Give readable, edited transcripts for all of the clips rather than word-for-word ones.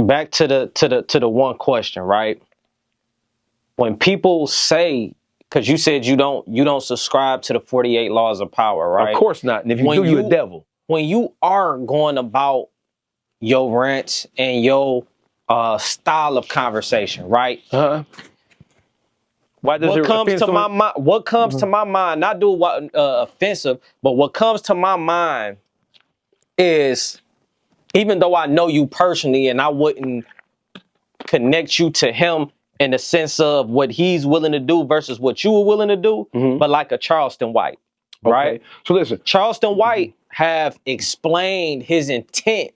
back to the one question, right? When people say, because you said you don't subscribe to the 48 laws of power, right? Of course not. And if you do, you're a devil. When you are going about your rants and your style of conversation, right? Why does what comes to my mind? What comes to my mind? Not do what offensive, but what comes to my mind is, even though I know you personally and I wouldn't connect you to him in the sense of what he's willing to do versus what you were willing to do, but like a Charleston White, right? Okay. So listen, Charleston White have explained his intent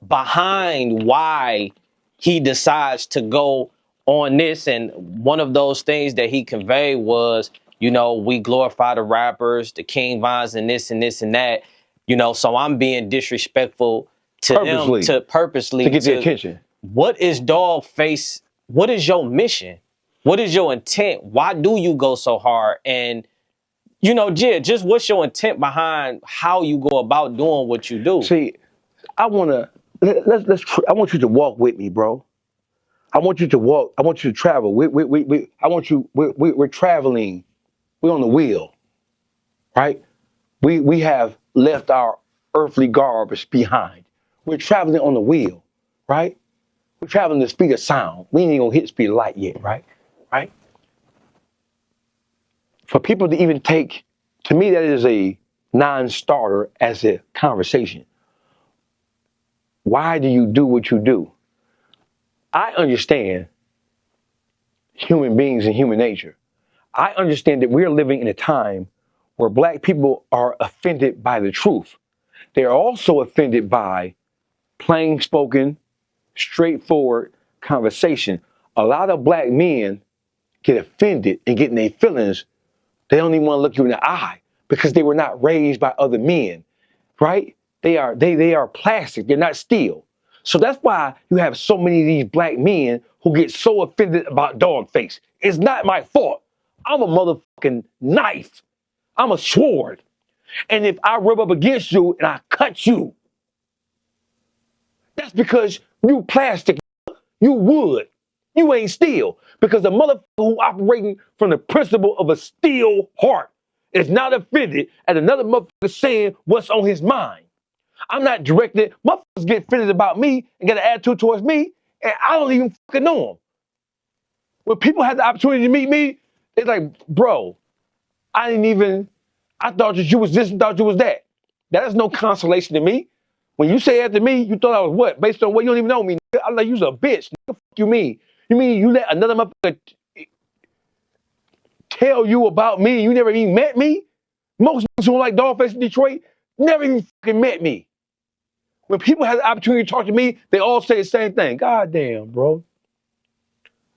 behind why he decides to go on this. And one of those things that he conveyed was, you know, we glorify the rappers, the King Vines and this and this and that, you know, so I'm being disrespectful to him to purposely to get the attention. What is Dawgface? What is your mission? What is your intent? Why do you go so hard? And, you know, just what's your intent behind how you go about doing what you do? See, I want you to walk with me, bro. I want you to walk. I want you to travel. We're traveling. We're on the wheel, right? We have left our earthly garbage behind. We're traveling on the wheel, right? We're traveling the speed of sound. We ain't even gonna hit the speed of light yet, right? Right? For people to even take, to me, that is a non-starter as a conversation. Why do you do what you do? I understand human beings and human nature. I understand that we're living in a time where black people are offended by the truth. They're also offended by plain spoken, straightforward conversation. A lot of black men get offended and get in their feelings. They don't even want to look you in the eye because they were not raised by other men, right? They are plastic. They're not steel. So that's why you have so many of these black men who get so offended about Dawgface. It's not my fault. I'm a motherfucking knife. I'm a sword. And if I rub up against you and I cut you, that's because you plastic, you wood, you ain't steel. Because the motherfucker who operating from the principle of a steel heart is not offended at another motherfucker saying what's on his mind. I'm not directed. Motherfuckers get offended about me and get an attitude towards me, and I don't even fucking know them. When people have the opportunity to meet me, it's like, bro, I thought that you was this and thought you was that. That is no consolation to me. When you say that to me, you thought I was what? Based on what? You don't even know me. I'm like, you's a bitch. What the fuck you mean? You mean you let another motherfucker tell you about me and you never even met me? Most niggas who like Dawgface in Detroit never even fucking met me. When people have the opportunity to talk to me, they all say the same thing. God damn, bro.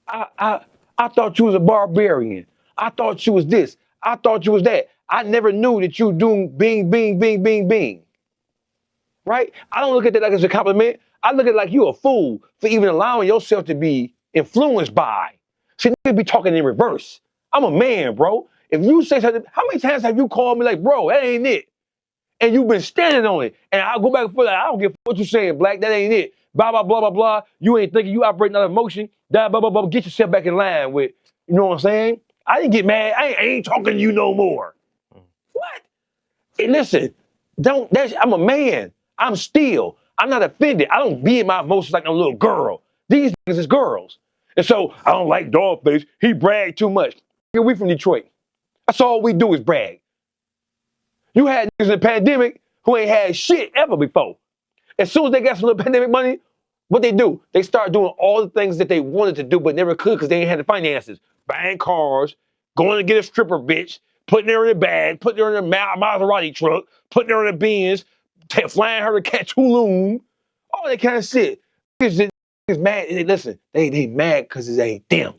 I thought you was a barbarian. I thought you was this. I thought you was that. I never knew that you doing bing. Right? I don't look at that like it's a compliment. I look at it like you a fool for even allowing yourself to be influenced by. See, niggas be talking in reverse. I'm a man, bro. If you say something, how many times have you called me like, bro, that ain't it? And you've been standing on it. And I'll go back and forth, like, I don't give a what you saying, black, that ain't it. Blah, blah, blah, blah, blah. You ain't thinking, you operating out of emotion. Blah, blah, blah, blah. Get yourself back in line with, you know what I'm saying? I didn't get mad. I ain't talking to you no more. What? Hey, listen, I'm a man. I'm still. I'm not offended. I don't be in my emotions like a little girl. These niggas is girls. And so I don't like Dawgface. He bragged too much. We from Detroit. That's all we do is brag. You had niggas in the pandemic who ain't had shit ever before. As soon as they got some little pandemic money, what they do? They start doing all the things that they wanted to do but never could because they ain't had the finances. Buying cars, going to get a stripper bitch, putting her in a bag, putting her in a Maserati truck, putting her in a Benz, flying her to catch Tulum, all that kind of shit. Niggas mad. Listen, they mad because it ain't them.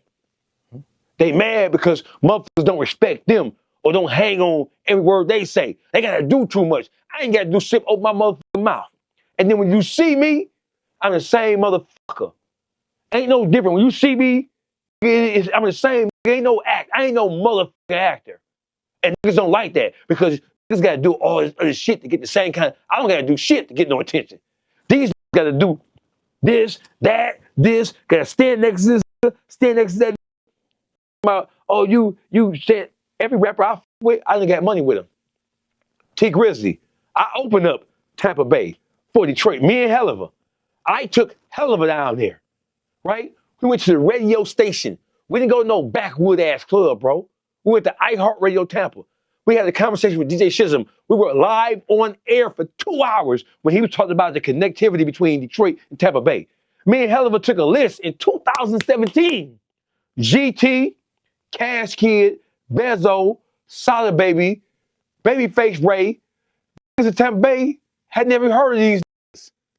They mad because motherfuckers don't respect them or don't hang on every word they say. They gotta do too much. I ain't gotta do shit, open my motherfucking mouth. And then when you see me, I'm the same motherfucker. Ain't no different. When you see me, I'm the same. Ain't no act. I ain't no motherfucking actor. And niggas don't like that because niggas gotta do all this other shit to get the same kind. I don't gotta do shit to get no attention. These niggas gotta do this, that, this. Gotta stand next to this, stand next to that. About, oh, you said every rapper I with, I done got money with him. T Grizzly, I opened up Tampa Bay for Detroit. Me and Helliver, I took Helliver down there, right? We went to the radio station. We didn't go to no backwood ass club, bro. We went to iHeartRadio Tampa. We had a conversation with DJ Shizm. We were live on air for 2 hours when he was talking about the connectivity between Detroit and Tampa Bay. Me and Helliver took a list in 2017. GT, Cash Kid, Bezo, Solid Baby, Babyface Ray. Niggas in Tampa Bay had never heard of these.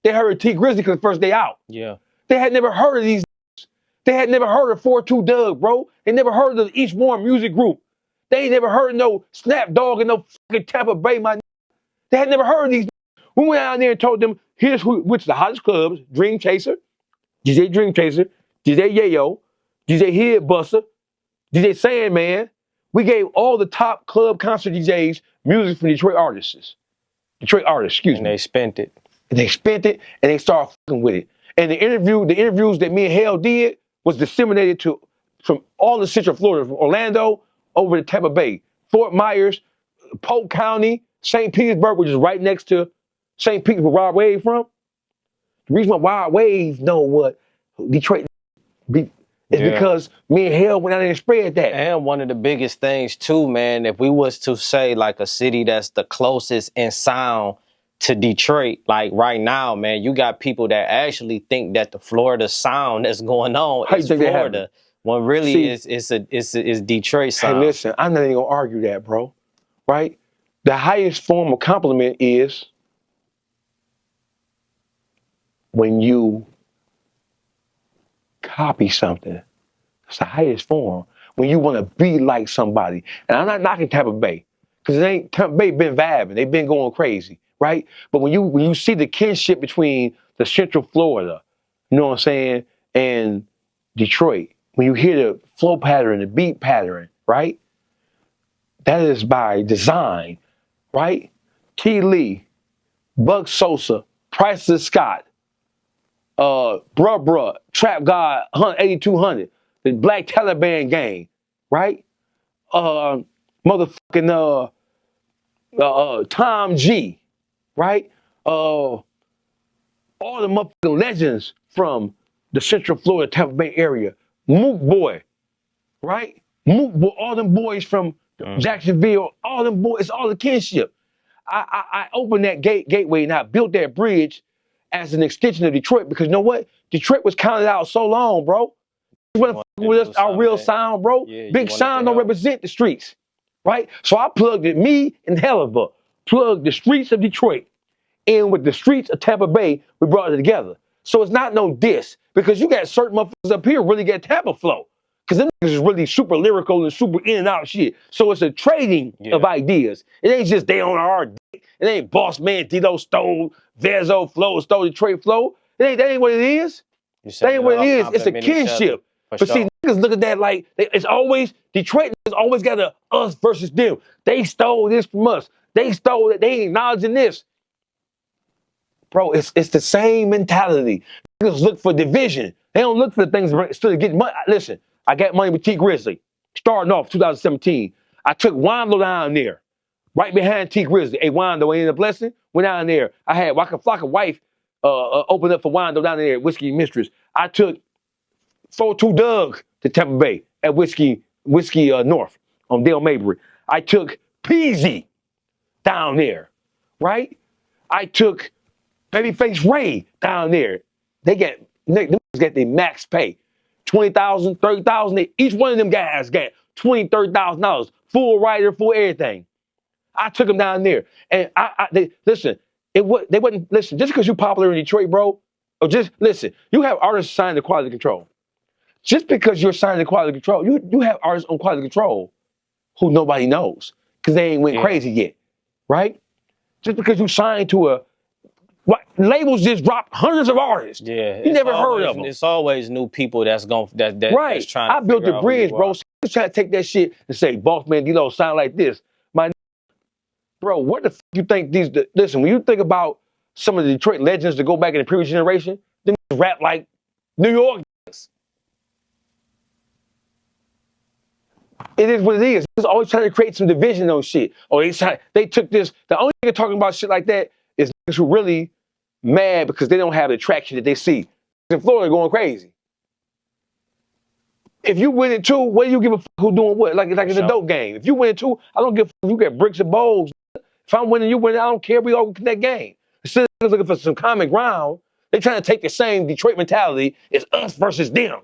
They heard of T Grizzly because the first day out. Yeah. They had never heard of these. They had never heard of 4-2 Doug, bro. They never heard of the East Warren Music Group. They ain't never heard of no Snap Dog and no fucking Tampa Bay, my. They had never heard of these. We went out there and told them, here's which are the hottest clubs: Dream Chaser, DJ Dream Chaser, DJ Yayo, DJ Head Buster, DJ Sandman. We gave all the top club concert DJs music from Detroit artists. Excuse me. And they spent it. And they spent it and they started fucking with it. And the interviews that me and Hell did was disseminated from all the Central Florida, from Orlando over to Tampa Bay, Fort Myers, Polk County, St. Petersburg, which is right next to St. Pete, where Rod Wave from. The reason why Rod Wave know what Detroit is because me and Hell went out there and spread that. And one of the biggest things too, man, if we was to say like a city that's the closest in sound to Detroit, like right now, man, you got people that actually think that the Florida sound that's going on is Florida, when really it's Detroit sound. Hey, listen, I'm not even gonna argue that, bro. Right? The highest form of compliment is when you copy something. It's the highest form. When you want to be like somebody. And I'm not knocking Tampa Bay, because Tampa Bay been vibing. They've been going crazy, right? But when you see the kinship between the Central Florida, you know what I'm saying, and Detroit, when you hear the flow pattern, the beat pattern, right? That is by design, right? T. Lee, Bug Sosa, Priceless Scott, Bruh, Trap God, 8200, the Black Taliban Gang, right? Motherfucking Tom G, right? All the motherfucking legends from the Central Florida, Tampa Bay area. Mook Boy, right? Mook Boy, all them boys from Jacksonville, all them boys, it's all the kinship. I opened that gateway and I built that bridge as an extension of Detroit, because you know what? Detroit was counted out so long, bro. You want to fuck with us, our real sound, bro? Yeah, Big Sean don't represent the streets, right? So I plugged it, me and Helliver, plugged the streets of Detroit in with the streets of Tampa Bay. We brought it together. So it's not no diss, because you got certain motherfuckers up here really get Tampa flow, because them niggas is really super lyrical and super in and out shit. So it's a trading of ideas. It ain't just they on our dick. It ain't Boss Man, Tito stole, Vezo flow, stole Detroit flow. That ain't what it is. That ain't what it is. It's a kinship. But see, niggas look at that like, it's always, Detroit niggas always got a us versus them. They stole this from us. They stole it. They ain't acknowledging this. Bro, it's the same mentality. Niggas look for division. They don't look for the things still to get money. Listen, I got money with T Grizzly. Starting off 2017. I took Wando down there, right behind T Grizzly. Hey, Wando, ain't it a blessing? Went down there. I had Waka Flocka wife open up for Wando down there at Whiskey Mistress. I took 4-2 Doug to Tampa Bay at Whiskey North on Dale Mabry. I took Peasy down there, right? I took Babyface Ray down there. They got their max pay. $20,000, $30,000. Each one of them guys got $20,000, $30,000. Full rider, full everything. I took them down there. And listen, they wouldn't listen, just because you're popular in Detroit, bro, or just listen, you have artists signed to quality control. Just because you're signed to quality control, you have artists on quality control who nobody knows because they ain't went crazy yet, right? Just because you signed to labels just dropped hundreds of artists. Yeah, you never heard of them. It's always new people that's right. That's trying to I built the bridge, bro. So I'm trying to take that shit and say, Boss Man, sound like this. Bro, what the fuck you think listen, when you think about some of the Detroit legends that go back in the previous generation, them rap like New York niggas. It is what it is. It's always trying to create some division on shit. Or they took this. The only nigga talking about shit like that is niggas who really mad because they don't have the traction that they see. In Florida going crazy. If you win it too, what do you give a fuck who doing what? Like in a dope game. If you win it too, I don't give a fuck if you get bricks and bowls. If I'm winning, you winning, I don't care. We all can that game. Instead of looking for some common ground, they trying to take the same Detroit mentality. It's us versus them.